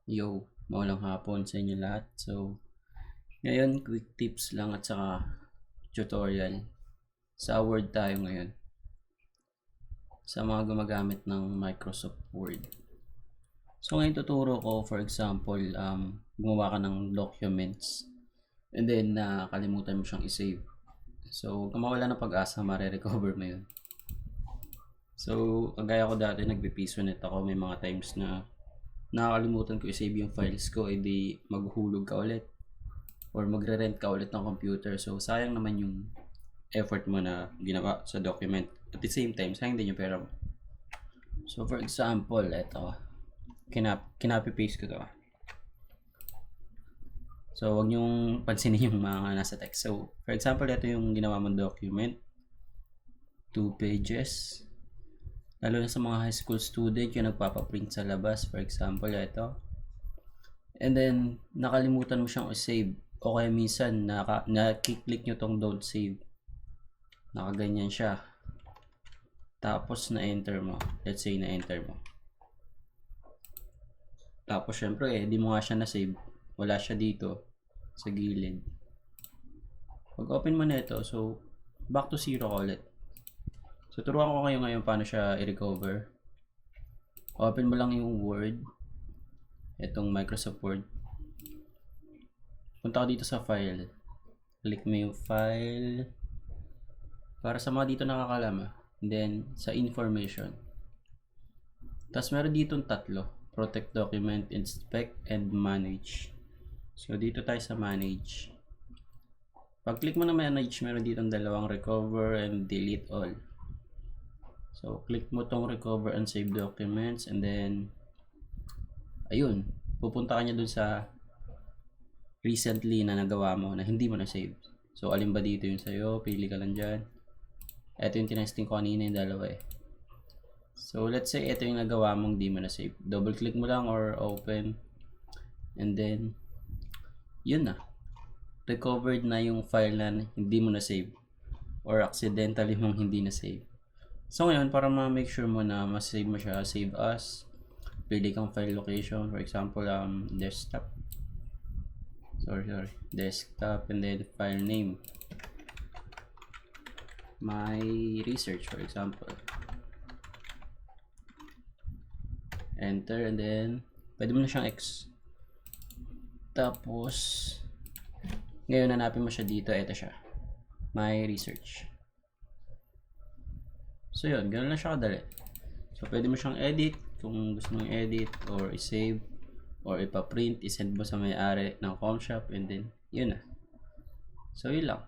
Yo, maulang hapon sa inyo lahat. So, ngayon quick tips lang at saka tutorial. Sa Word tayo ngayon. Sa mga gumagamit ng Microsoft Word. So, ngayon tuturo ko, for example, gumawa ka ng documents and then nakalimutan mo siyang i-save. So, kung mawala ng pag-asa, mare-recover mo yun. So, kagaya ko dati, nagpipisonet ako. May mga times na nakakalimutan ko i-save yung files ko, edi maghuhulog ka ulit or magre-rent ka ulit ng computer. So, sayang naman yung effort mo na ginawa sa document. At the same time, sayang din yung pera mo. So, for example, ito. Kinapi-paste ko to. So, wag nyong pansinin yung mga nasa text. So, for example, ito yung ginawa mong document. 2 pages. Lalo na sa mga high school student yung nagpapaprint sa labas. For example, ito. And then, nakalimutan mo siyang i-save. O kaya minsan, nakiklik nyo tong don't save. Nakaganyan siya. Tapos, na-enter mo. Let's say, na-enter mo. Tapos, syempre, di mo nga siya na-save. Wala siya dito. Sa gilid. Pag open mo na ito, so, back to zero ulit. So, turuan ko kayo ngayon paano siya i-recover. Open mo lang yung Word. Itong Microsoft Word. Punta ka dito sa File. Click mo yung File. Para sa mga dito nakakalama. And then, sa Information. Tapos, meron dito tatlo. Protect Document, Inspect, and Manage. So, dito tayo sa Manage. Pag click mo na Manage, meron dito dalawang Recover and Delete All. So, click mo tong recover and save documents and then ayun, pupunta ka niya dun sa recently na nagawa mo na hindi mo na save. So, alin ba dito yung sa'yo? Pili ka lang dyan. Ito yung tinesting ko kanina yung dalawa eh. So, let's say ito yung nagawa mong di mo na save. Double click mo lang or open and then yun na. Recovered na yung file na hindi mo na save or accidentally mong hindi na save. So ngayon, para ma-make sure mo na ma-save mo siya, save as, pili kang file location, for example, desktop. Desktop and then file name. My research, for example. Enter and then, pwede mo na siyang X. Tapos, ngayon hanapin mo siya dito, ito siya. My research. So yun, ganun lang siya kadali. So pwede mo siyang edit kung gusto mong edit or i-save or ipa-print, i-send mo sa may-ari ng com shop and then yun na. So yun lang.